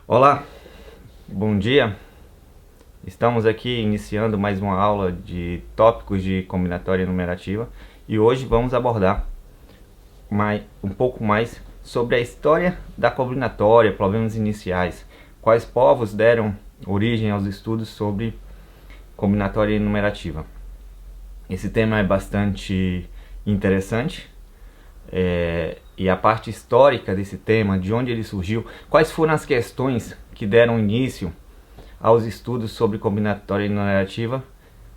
Olá, bom dia. Estamos aqui iniciando mais uma aula de tópicos de combinatória numerativa e hoje vamos abordar um pouco mais sobre a história da combinatória, problemas iniciais, quais povos deram origem aos estudos sobre combinatória numerativa. Esse tema é bastante interessante. E a parte histórica desse tema, de onde ele surgiu, quais foram as questões que deram início aos estudos sobre combinatória numerativa,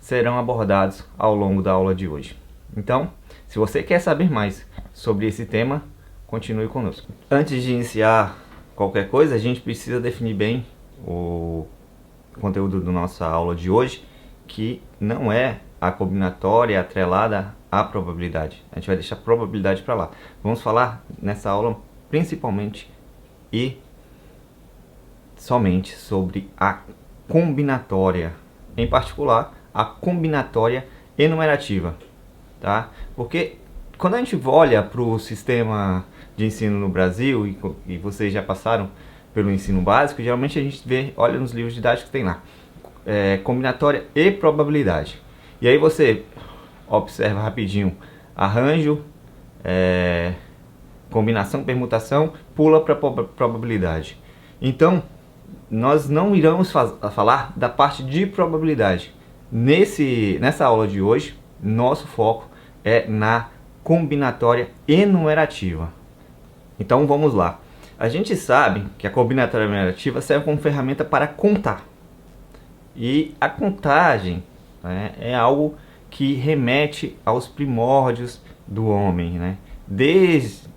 serão abordados ao longo da aula de hoje. Então, se você quer saber mais sobre esse tema, continue conosco. Antes de iniciar qualquer coisa, a gente precisa definir bem o conteúdo da nossa aula de hoje, que não é a combinatória atrelada à probabilidade. A gente vai deixar a probabilidade para lá. Vamos falar nessa aula principalmente e somente sobre a combinatória, em particular a combinatória enumerativa, tá? Porque quando a gente olha para o sistema de ensino no Brasil, e vocês já passaram pelo ensino básico, geralmente a gente olha nos livros didáticos que tem lá combinatória e probabilidade. E aí você observa rapidinho arranjo, combinação, permutação, pula para probabilidade. Então, nós não iremos falar da parte de probabilidade. Nessa aula de hoje, nosso foco é na combinatória enumerativa. Então vamos lá. A gente sabe que a combinatória enumerativa serve como ferramenta para contar. E a contagem, né, é algo que remete aos primórdios do homem, né? Desde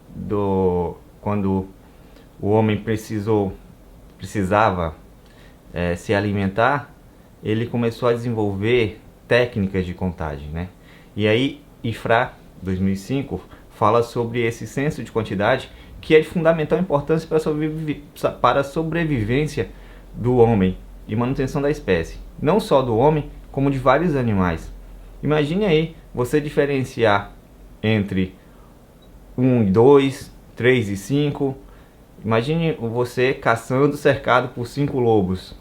quando o homem precisava se alimentar, ele começou a desenvolver técnicas de contagem, né? E aí, IFRA 2005 fala sobre esse senso de quantidade, que é de fundamental importância para a sobrevivência do homem e manutenção da espécie, não só do homem, como de vários animais. Imagine aí você diferenciar entre 1 e 2, 3 e 5. Imagine você caçando cercado por 5 lobos,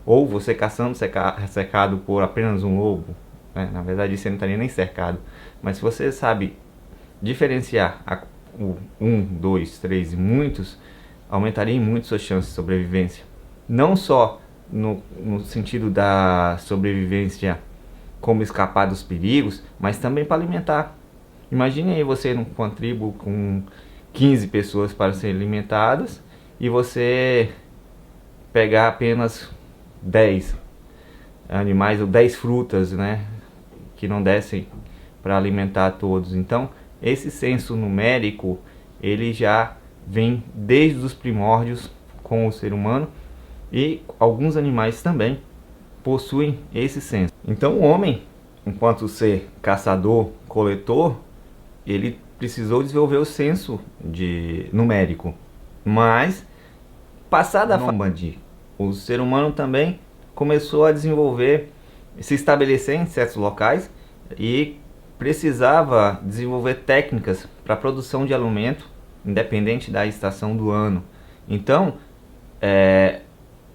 ou você caçando cercado por apenas um lobo, né? Na verdade você não estaria nem cercado, mas se você sabe diferenciar o 1, 2, 3 e muitos, aumentaria em muito suas chances de sobrevivência, não só no sentido da sobrevivência como escapar dos perigos, mas também para alimentar. Imagine aí você numa tribo com 15 pessoas para serem alimentadas e você pegar apenas 10 animais ou 10 frutas, né, que não dessem para alimentar todos. Então, esse senso numérico, ele já vem desde os primórdios com o ser humano, e alguns animais também possuem esse senso. Então o homem, enquanto ser caçador, coletor, ele precisou desenvolver o senso numérico. Mas, passada a fase, o ser humano também começou a desenvolver, se estabelecer em certos locais e precisava desenvolver técnicas para a produção de alimento, independente da estação do ano. Então,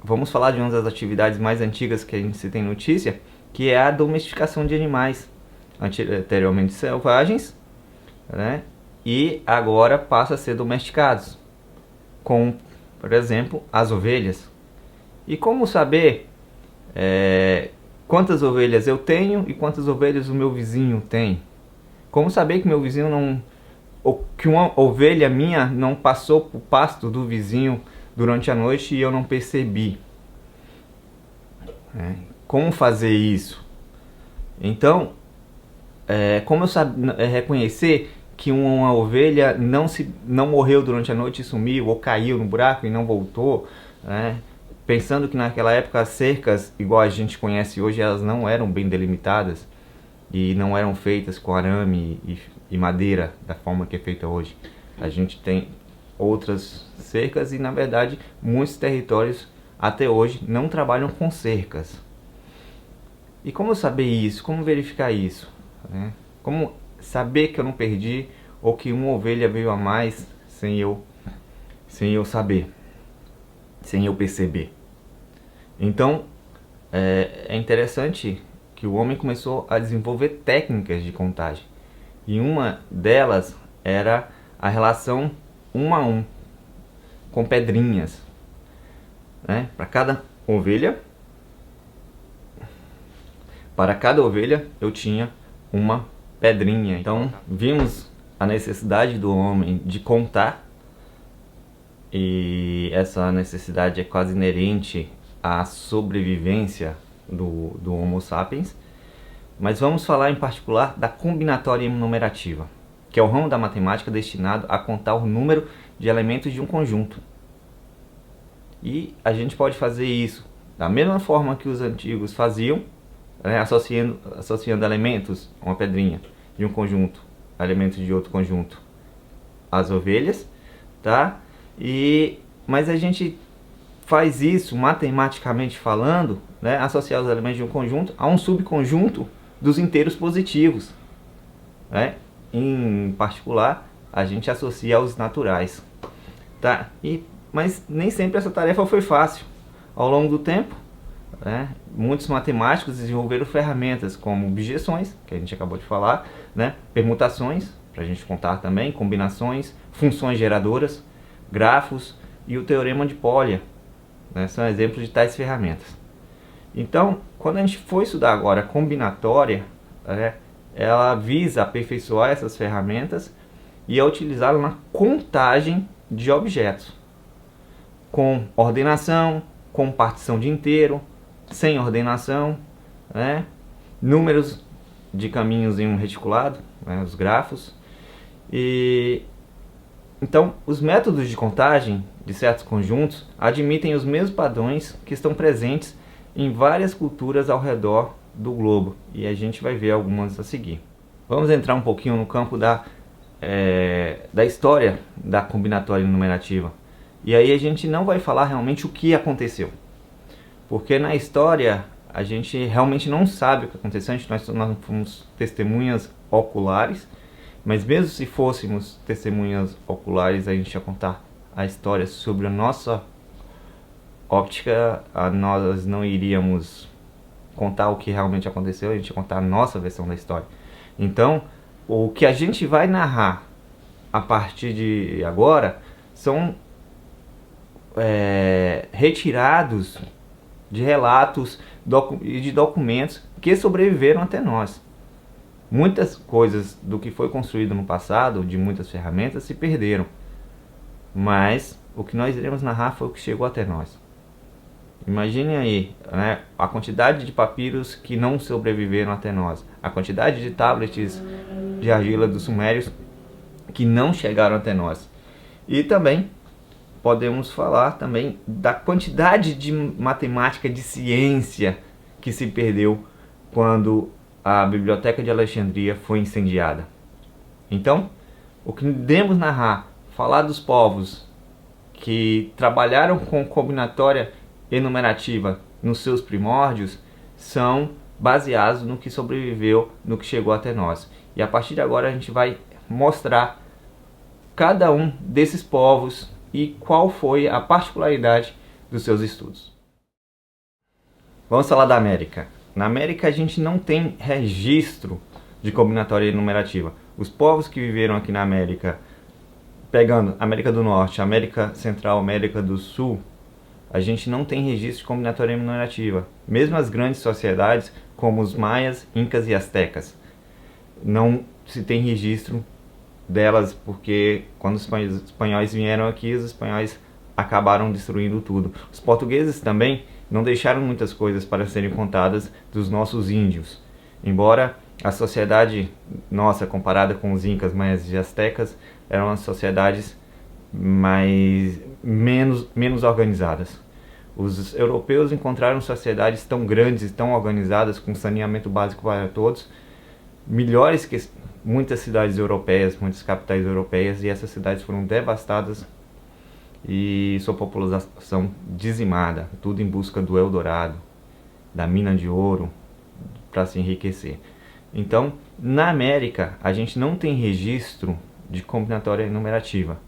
vamos falar de uma das atividades mais antigas que a gente tem notícia, que é a domesticação de animais, anteriormente selvagens, né? E agora passa a ser domesticados, com, por exemplo, as ovelhas. E como saber quantas ovelhas eu tenho e quantas ovelhas o meu vizinho tem? Como saber que meu vizinho que uma ovelha minha não passou para o pasto do vizinho durante a noite e eu não percebi? Como fazer isso? Então, como eu reconhecer que uma ovelha não morreu durante a noite e sumiu, ou caiu no buraco e não voltou, né? Pensando que naquela época as cercas, igual a gente conhece hoje, elas não eram bem delimitadas e não eram feitas com arame e madeira da forma que é feita hoje. A gente tem outras cercas e, na verdade, muitos territórios até hoje não trabalham com cercas. E como saber isso? Como verificar isso? Como saber que eu não perdi ou que uma ovelha veio a mais sem eu saber? sem eu perceber. Então, é interessante que o homem começou a desenvolver técnicas de contagem. E uma delas era a relação 1 a 1, com pedrinhas, né? Para cada ovelha eu tinha uma pedrinha. Então vimos a necessidade do homem de contar, e essa necessidade é quase inerente à sobrevivência do Homo sapiens. Mas vamos falar em particular da combinatória numerativa, que é o ramo da matemática destinado a contar o número de elementos de um conjunto. E a gente pode fazer isso da mesma forma que os antigos faziam, né, associando elementos, uma pedrinha de um conjunto, elementos de outro conjunto, as ovelhas, tá? Mas a gente faz isso matematicamente falando, né, associar os elementos de um conjunto a um subconjunto dos inteiros positivos, né? Em particular, a gente associa aos naturais, tá? Mas nem sempre essa tarefa foi fácil. Ao longo do tempo, né, muitos matemáticos desenvolveram ferramentas como objeções, que a gente acabou de falar, né, permutações, para a gente contar também, combinações, funções geradoras, grafos e o teorema de Polya, né, são exemplos de tais ferramentas. Então, quando a gente for estudar agora a combinatória, né, ela visa aperfeiçoar essas ferramentas e a utilizá-la na contagem de objetos, com ordenação, com partição de inteiro, sem ordenação, né, números de caminhos em um reticulado, né, os grafos. Então, os métodos de contagem de certos conjuntos admitem os mesmos padrões que estão presentes em várias culturas ao redor do globo, e a gente vai ver algumas a seguir. Vamos entrar um pouquinho no campo da história da combinatória numerativa. E aí a gente não vai falar realmente o que aconteceu, porque na história a gente realmente não sabe o que aconteceu. Nós fomos testemunhas oculares, mas mesmo se fôssemos testemunhas oculares, a gente ia contar a história sobre a nossa óptica, nós não iríamos contar o que realmente aconteceu, a gente ia contar a nossa versão da história. Então, o que a gente vai narrar a partir de agora são retirados de relatos e de documentos que sobreviveram até nós. Muitas coisas do que foi construído no passado, de muitas ferramentas, se perderam, mas o que nós iremos narrar foi o que chegou até nós. Imagine aí, né, a quantidade de papiros que não sobreviveram até nós, a quantidade de tablets de argila dos sumérios que não chegaram até nós. E também podemos falar também da quantidade de matemática, de ciência que se perdeu quando a Biblioteca de Alexandria foi incendiada. Então, o que devemos narrar, falar dos povos que trabalharam com combinatória enumerativa nos seus primórdios, são baseados no que sobreviveu, no que chegou até nós. E a partir de agora a gente vai mostrar cada um desses povos e qual foi a particularidade dos seus estudos. Vamos falar da América. Na América a gente não tem registro de combinatória enumerativa. Os povos que viveram aqui na América, pegando América do Norte, América Central, América do Sul, a gente não tem registro de combinatória enumerativa. Mesmo as grandes sociedades, como os maias, incas e astecas, não se tem registro delas, porque quando os espanhóis vieram aqui, os espanhóis acabaram destruindo tudo. Os portugueses também não deixaram muitas coisas para serem contadas dos nossos índios. Embora a sociedade nossa, comparada com os incas, maias e astecas, eram as sociedades menos organizadas. Os europeus encontraram sociedades tão grandes e tão organizadas, com saneamento básico para todos, melhores que muitas cidades europeias, muitas capitais europeias, e essas cidades foram devastadas e sua população dizimada, tudo em busca do Eldorado, da mina de ouro, para se enriquecer. Então, na América, a gente não tem registro de combinatória enumerativa.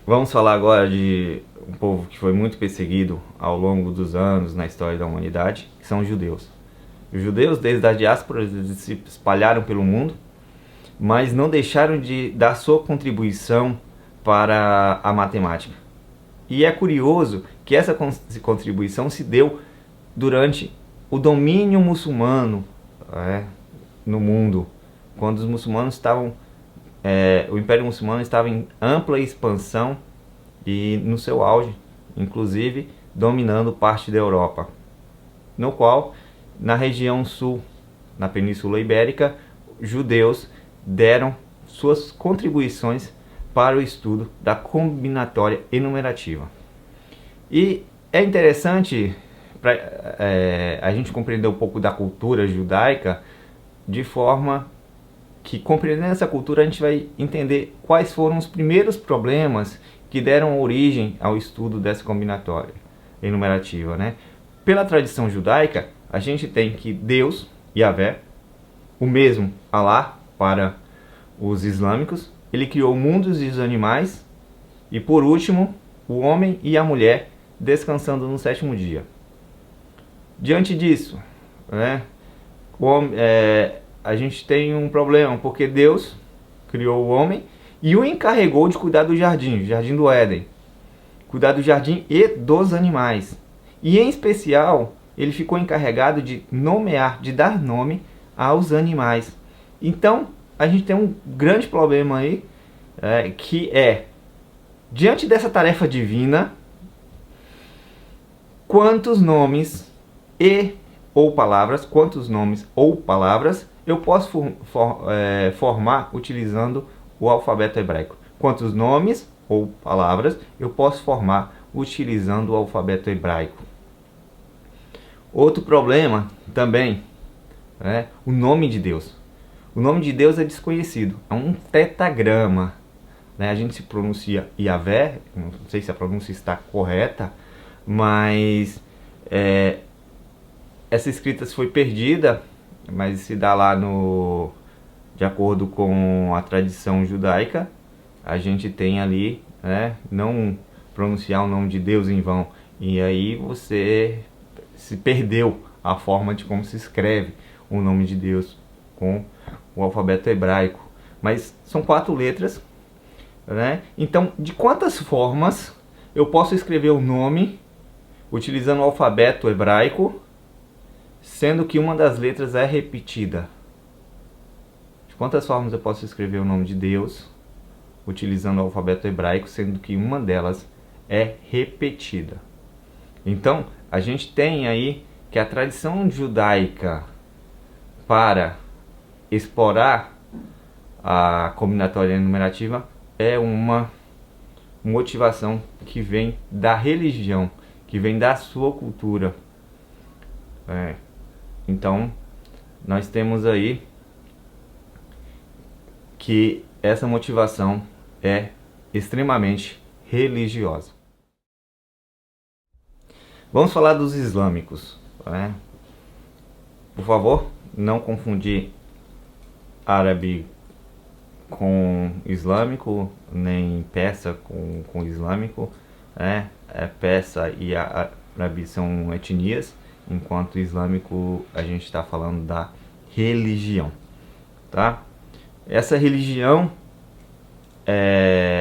Vamos falar agora de um povo que foi muito perseguido ao longo dos anos na história da humanidade, que são os judeus. Os judeus, desde a diáspora, eles se espalharam pelo mundo, mas não deixaram de dar sua contribuição para a matemática. E é curioso que essa contribuição se deu durante o domínio muçulmano no mundo, quando os muçulmanos estavam, o Império Muçulmano estava em ampla expansão e no seu auge, inclusive dominando parte da Europa, no qual, na região sul, na Península Ibérica, judeus deram suas contribuições para o estudo da combinatória enumerativa. E é interessante para a gente compreender um pouco da cultura judaica, de forma que, compreendendo essa cultura, a gente vai entender quais foram os primeiros problemas que deram origem ao estudo dessa combinatória enumerativa, né? Pela tradição judaica, a gente tem que Deus, Yahvé, o mesmo Alá para os islâmicos, ele criou mundos e os animais, e por último, o homem e a mulher descansando no sétimo dia. Diante disso, né, a gente tem um problema, porque Deus criou o homem e o encarregou de cuidar do jardim, o jardim do Éden, cuidar do jardim e dos animais. E em especial, ele ficou encarregado de nomear, de dar nome aos animais. Então, a gente tem um grande problema aí, que é, diante dessa tarefa divina, quantos nomes ou palavras eu posso formar utilizando o alfabeto hebraico? Quantos nomes ou palavras eu posso formar utilizando o alfabeto hebraico? Outro problema também é o nome de Deus. O nome de Deus é desconhecido, é um tetagrama, né? A gente se pronuncia Yahvé, não sei se a pronúncia está correta, mas essa escrita foi perdida, mas se dá lá de acordo com a tradição judaica, a gente tem ali, não pronunciar o nome de Deus em vão, e aí você se perdeu a forma de como se escreve o nome de Deus com o alfabeto hebraico. Mas são 4 letras, né? Então, de quantas formas eu posso escrever o nome utilizando o alfabeto hebraico, sendo que uma das letras é repetida? De quantas formas eu posso escrever o nome de Deus utilizando o alfabeto hebraico, sendo que uma delas é repetida? Então, a gente tem aí que a tradição judaica, para explorar a combinatória enumerativa, é uma motivação que vem da religião, que vem da sua cultura. Então, nós temos aí que essa motivação é extremamente religiosa. Vamos falar dos islâmicos, né? Por favor, não confundir árabe com islâmico, nem persa com islâmico, né? Persa e árabe são etnias, enquanto islâmico a gente está falando da religião, tá? Essa religião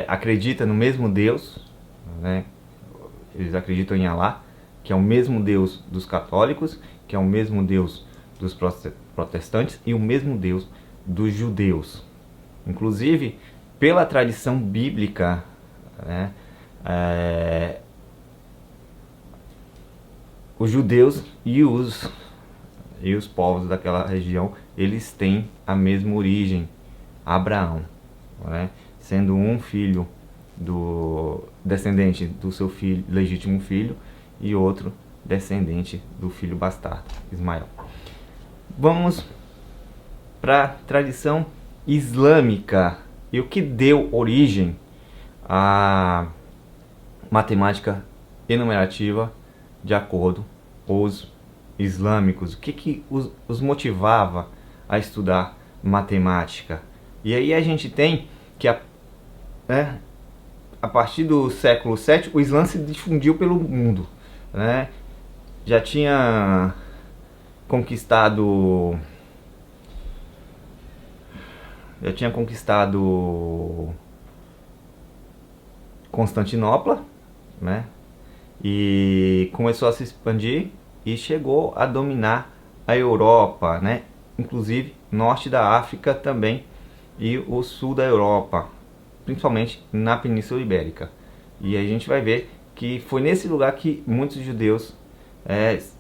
acredita no mesmo Deus, né? Eles acreditam em Alá, que é o mesmo Deus dos católicos, que é o mesmo Deus dos protestantes e o mesmo Deus dos judeus. Inclusive, pela tradição bíblica, né, os judeus e os povos daquela região, eles têm a mesma origem, Abraão, né, sendo um filho descendente do seu legítimo filho e outro descendente do filho bastardo, Ismael. Vamos para a tradição islâmica e o que deu origem à matemática enumerativa de acordo com os islâmicos. O que os motivava a estudar matemática? E aí a gente tem que a partir do século VII, o Islã se difundiu pelo mundo, né? Já tinha conquistado Constantinopla, né? E começou a se expandir e chegou a dominar a Europa, né? Inclusive norte da África também e o sul da Europa, principalmente na Península Ibérica. E a gente vai ver que foi nesse lugar que muitos judeus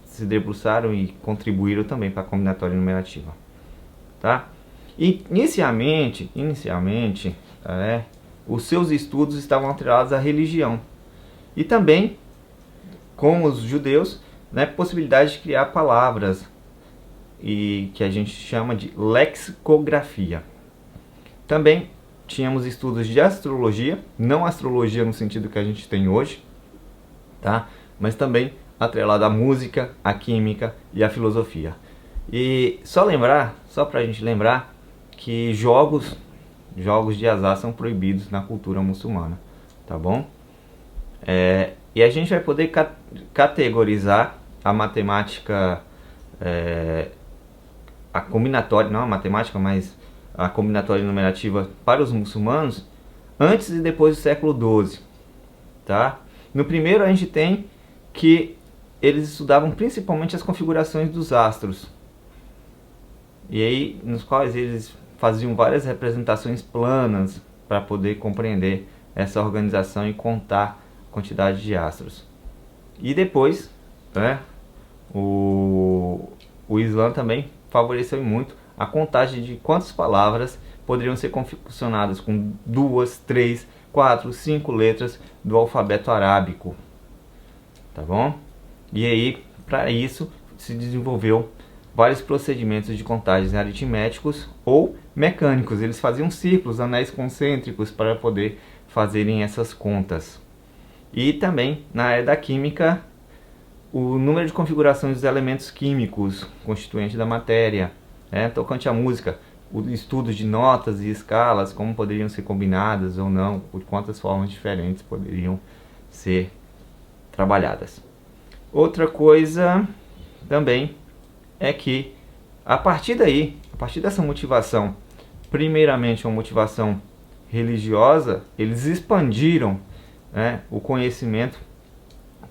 se debruçaram e contribuíram também para a combinatória numerativa, tá? E inicialmente, os seus estudos estavam atrelados à religião e também, com os judeus, né, possibilidade de criar palavras e que a gente chama de lexicografia. Também tínhamos estudos de astrologia, não astrologia no sentido que a gente tem hoje, tá? Mas também atrelado à música, à química e à filosofia. E só pra gente lembrar que jogos de azar são proibidos na cultura muçulmana, tá bom? E a gente vai poder categorizar a matemática, a combinatória, não a matemática, mas a combinatória numerativa para os muçulmanos antes e depois do século XII, tá? No primeiro a gente tem que eles estudavam principalmente as configurações dos astros, e aí nos quais eles faziam várias representações planas para poder compreender essa organização e contar a quantidade de astros. E depois, né, o Islã também favoreceu muito a contagem de quantas palavras poderiam ser confeccionadas com 2, 3, 4, 5 letras do alfabeto arábico, tá bom? E aí, para isso, se desenvolveu vários procedimentos de contagens aritméticos ou mecânicos. Eles faziam círculos, anéis concêntricos para poder fazerem essas contas. E também, na área da química, o número de configurações dos elementos químicos constituintes da matéria, tocante à música, o estudo de notas e escalas, como poderiam ser combinadas ou não, por quantas formas diferentes poderiam ser trabalhadas. Outra coisa também é que a partir dessa motivação, primeiramente uma motivação religiosa, eles expandiram, o conhecimento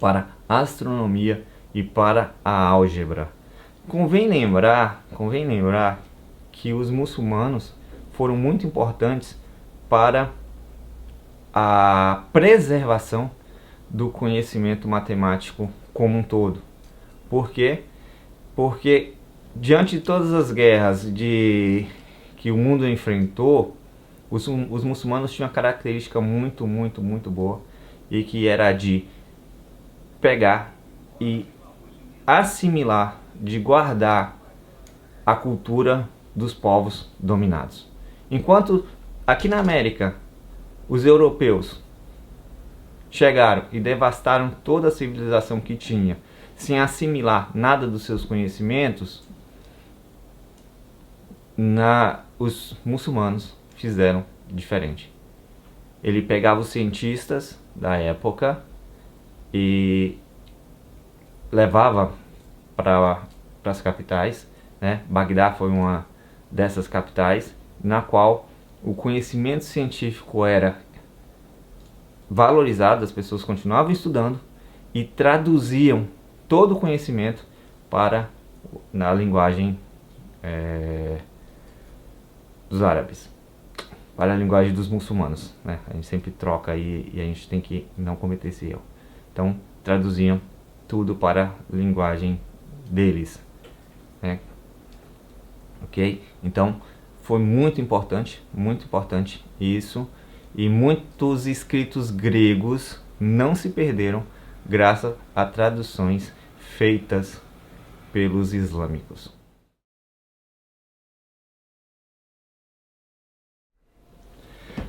para a astronomia e para a álgebra. Convém lembrar que os muçulmanos foram muito importantes para a preservação do conhecimento matemático como um todo. Por quê? Porque diante de todas as guerras que o mundo enfrentou, os muçulmanos tinham uma característica muito boa, e que era de pegar e assimilar, de guardar a cultura dos povos dominados. Enquanto aqui na América os europeus chegaram e devastaram toda a civilização que tinha, sem assimilar nada dos seus conhecimentos, os muçulmanos fizeram diferente. Ele pegava os cientistas da época e levava para as capitais, Bagdá foi uma dessas capitais, na qual o conhecimento científico era valorizado, as pessoas continuavam estudando e traduziam todo o conhecimento na linguagem dos árabes, para a linguagem dos muçulmanos, A gente sempre troca aí e a gente tem que não cometer esse erro. Então, traduziam tudo para a linguagem deles, ok? Então, foi muito importante isso, e muitos escritos gregos não se perderam graças a traduções feitas pelos islâmicos.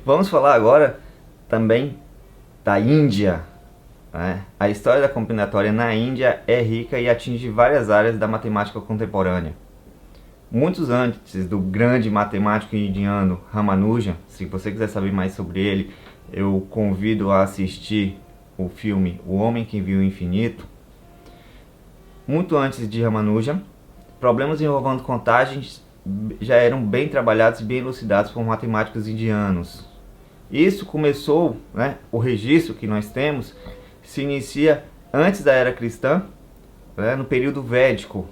Vamos falar agora também da Índia. A história da combinatória na Índia é rica e atinge várias áreas da matemática contemporânea. Muitos antes do grande matemático indiano Ramanujan, se você quiser saber mais sobre ele, eu convido a assistir o filme O Homem que Viu o Infinito. Muito antes de Ramanujan, problemas envolvendo contagens já eram bem trabalhados e bem elucidados por matemáticos indianos. Isso começou, né, o registro que nós temos se inicia antes da era cristã, né, no período védico,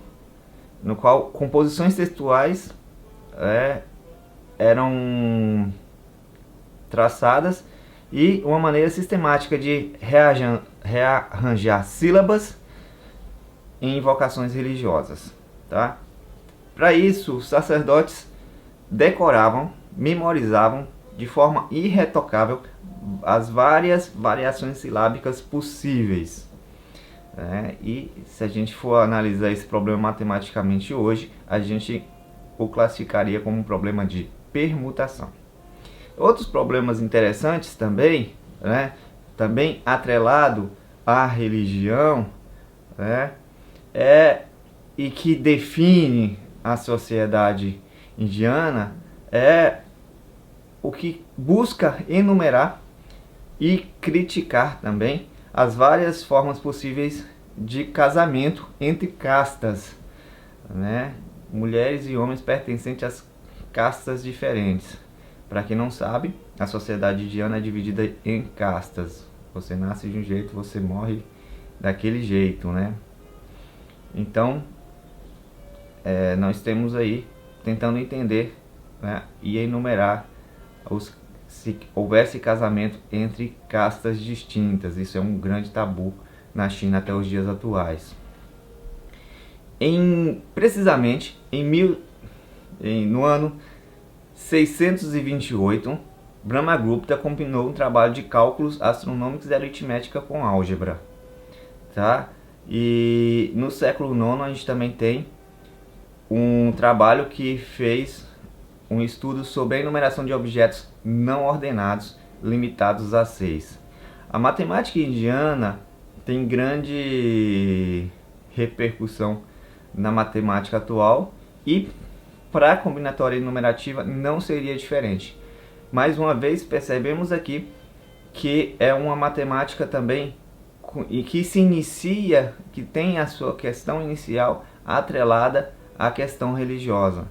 no qual composições textuais eram traçadas e uma maneira sistemática de rearranjar sílabas em invocações religiosas, tá? Para isso, os sacerdotes decoravam, memorizavam de forma irretocável as várias variações silábicas possíveis. E se a gente for analisar esse problema matematicamente hoje, a gente o classificaria como um problema de permutação. Outros problemas interessantes também, também atrelado à religião, e que define a sociedade indiana, é o que busca enumerar e criticar também as várias formas possíveis de casamento entre castas, mulheres e homens pertencentes às castas diferentes. Para quem não sabe, a sociedade indiana é dividida em castas. Você nasce de um jeito, você morre daquele jeito, Então, nós temos aí tentando entender, e enumerar se houvesse casamento entre castas distintas. Isso é um grande tabu na China até os dias atuais. Precisamente no ano 628, Brahmagupta combinou um trabalho de cálculos astronômicos e aritmética com álgebra, tá? E no século IX a gente também tem um trabalho que fez um estudo sobre a enumeração de objetos não ordenados limitados a 6. A matemática indiana tem grande repercussão na matemática atual e para a combinatória enumerativa não seria diferente. Mais uma vez percebemos aqui que é uma matemática também e que se inicia, que tem a sua questão inicial atrelada à questão religiosa.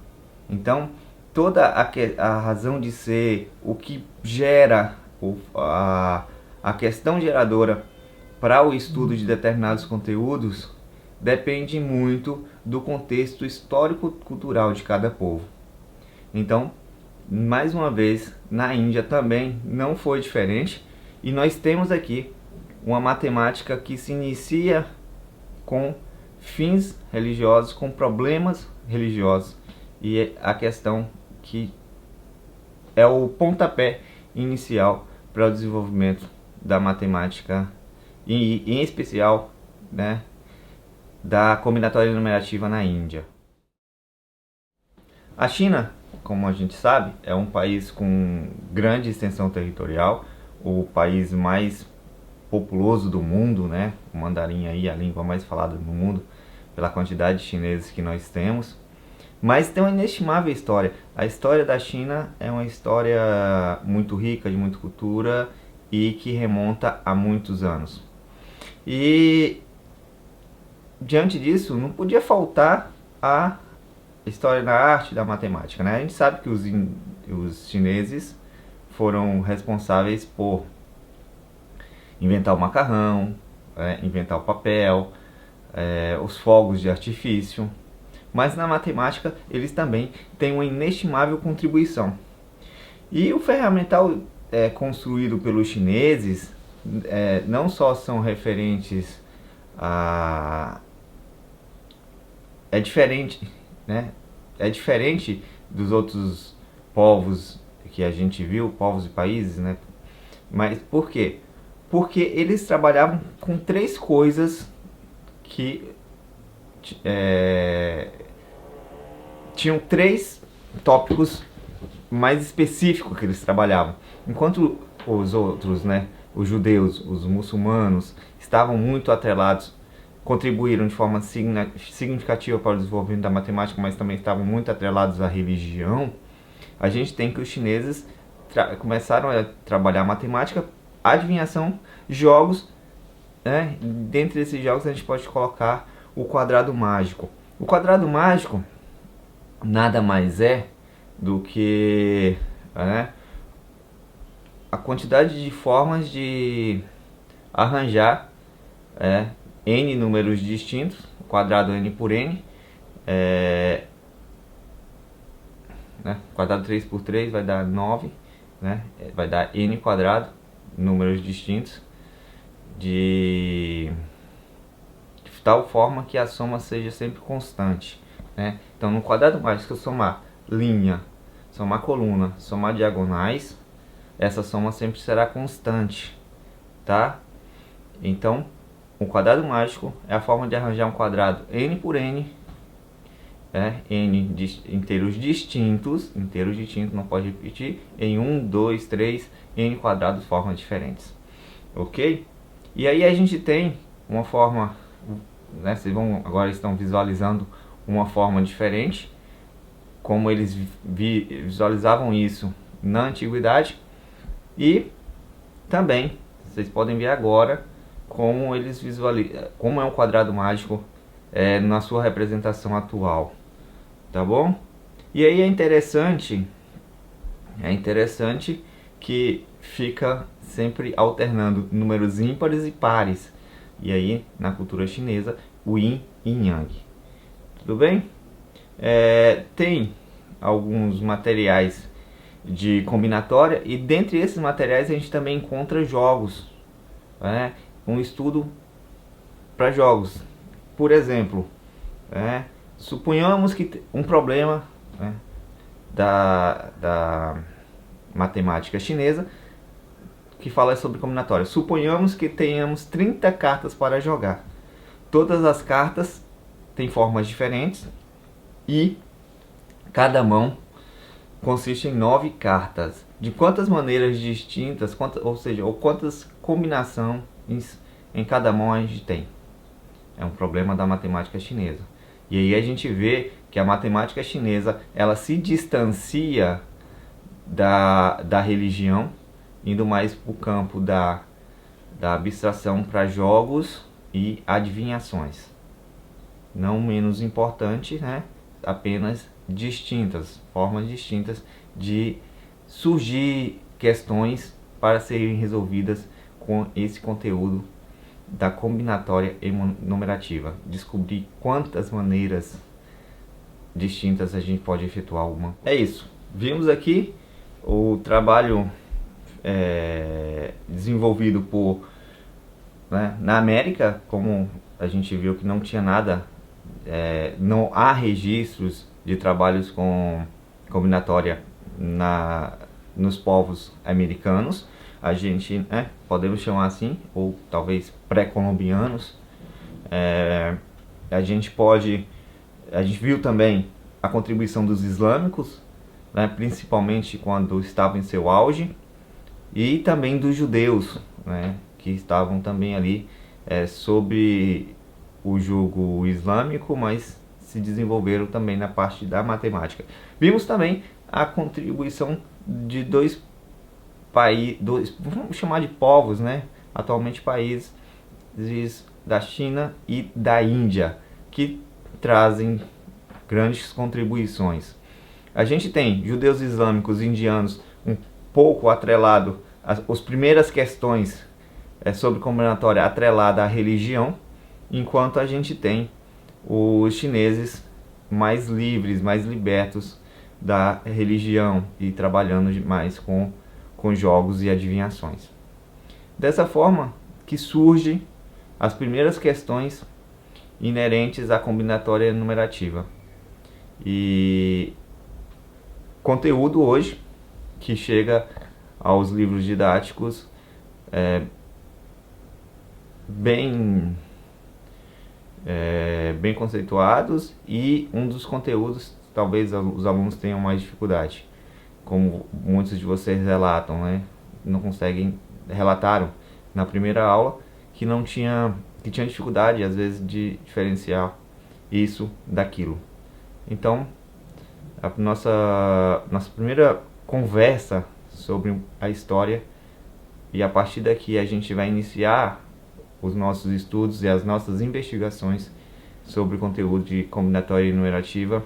Então, toda a razão de ser, o que gera a questão geradora para o estudo de determinados conteúdos depende muito do contexto histórico-cultural de cada povo. Então, mais uma vez, na Índia também não foi diferente, e nós temos aqui uma matemática que se inicia com fins religiosos, com problemas religiosos, e a questão que é o pontapé inicial para o desenvolvimento da matemática, e em especial, da combinatória enumerativa na Índia. A China, como a gente sabe, é um país com grande extensão territorial, o país mais populoso do mundo, O mandarim aí, a língua mais falada no mundo, pela quantidade de chineses que nós temos. Mas tem uma inestimável história. A história da China é uma história muito rica, de muita cultura e que remonta a muitos anos. E diante disso, não podia faltar a história da arte da matemática, A gente sabe que os chineses foram responsáveis por inventar o macarrão, inventar o papel, os fogos de artifício. Mas na matemática eles também têm uma inestimável contribuição. E o ferramental construído pelos chineses não só são referentes a... É diferente dos outros povos que a gente viu, povos e países, Mas por quê? Porque eles trabalhavam com 3 coisas que tinham 3 tópicos mais específicos que eles trabalhavam. Enquanto os outros, os judeus, os muçulmanos, estavam muito atrelados, contribuíram de forma significativa para o desenvolvimento da matemática, mas também estavam muito atrelados à religião. A gente tem que os chineses começaram a trabalhar matemática, adivinhação, jogos, né? Dentre esses jogos a gente pode colocar o quadrado mágico. O quadrado mágico nada mais é do que, né, a quantidade de formas de arranjar n números distintos, quadrado n por n, né, quadrado 3 por 3 vai dar 9, né, vai dar n quadrado, números distintos, de tal forma que a soma seja sempre constante, né? Então no quadrado mágico, se eu somar linha, somar coluna, somar diagonais, essa soma sempre será constante, tá? Então o quadrado mágico é a forma de arranjar um quadrado n por n, n inteiros distintos, não pode repetir, em 1, 2, 3, n quadrados, formas diferentes, ok? E aí a gente tem uma forma, né, vocês agora estão visualizando uma forma diferente, como eles visualizavam isso na antiguidade, e também vocês podem ver agora como eles visualizam, como é um quadrado mágico na sua representação atual, tá bom? E aí é interessante que fica sempre alternando números ímpares e pares. E aí, na cultura chinesa, o yin e yang. Tudo bem? Tem alguns materiais de combinatória, e dentre esses materiais a gente também encontra jogos, né? Um estudo para jogos. Por exemplo, suponhamos que um problema, né, da matemática chinesa que fala sobre combinatória. Suponhamos que tenhamos 30 cartas para jogar. Todas as cartas têm formas diferentes e cada mão consiste em 9 cartas. De quantas maneiras distintas, quantas combinações em cada mão a gente tem? É um problema da matemática chinesa. E aí a gente vê que a matemática chinesa, ela se distancia da religião, indo mais para o campo da abstração para jogos e adivinhações. Não menos importante, né? Apenas distintas, formas distintas de surgir questões para serem resolvidas com esse conteúdo da combinatória numerativa. Descobrir quantas maneiras distintas a gente pode efetuar uma. É isso. Vimos aqui o trabalho desenvolvido na América, como a gente viu que não tinha nada, não há registros de trabalhos com combinatória nos povos americanos. A gente, podemos chamar assim, ou talvez pré-colombianos. A gente viu também a contribuição dos islâmicos, né, principalmente quando estavam em seu auge, e também dos judeus, né, que estavam também ali sob o jugo islâmico, mas se desenvolveram também na parte da matemática. Vimos também a contribuição de dois países, vamos chamar de povos, né, atualmente países da China e da Índia, que trazem grandes contribuições. A gente tem judeus islâmicos, indianos, um pouco atrelado as primeiras questões sobre combinatória atrelada à religião, enquanto a gente tem os chineses mais livres, mais libertos da religião e trabalhando mais com jogos e adivinhações. Dessa forma que surgem as primeiras questões inerentes à combinatória numerativa. E conteúdo hoje que chega aos livros didáticos bem conceituados, e um dos conteúdos talvez os alunos tenham mais dificuldade, como muitos de vocês relatam, né? Relataram na primeira aula que tinha dificuldade às vezes de diferenciar isso daquilo. Então a nossa primeira conversa sobre a história, e a partir daqui a gente vai iniciar os nossos estudos e as nossas investigações sobre o conteúdo de combinatória enumerativa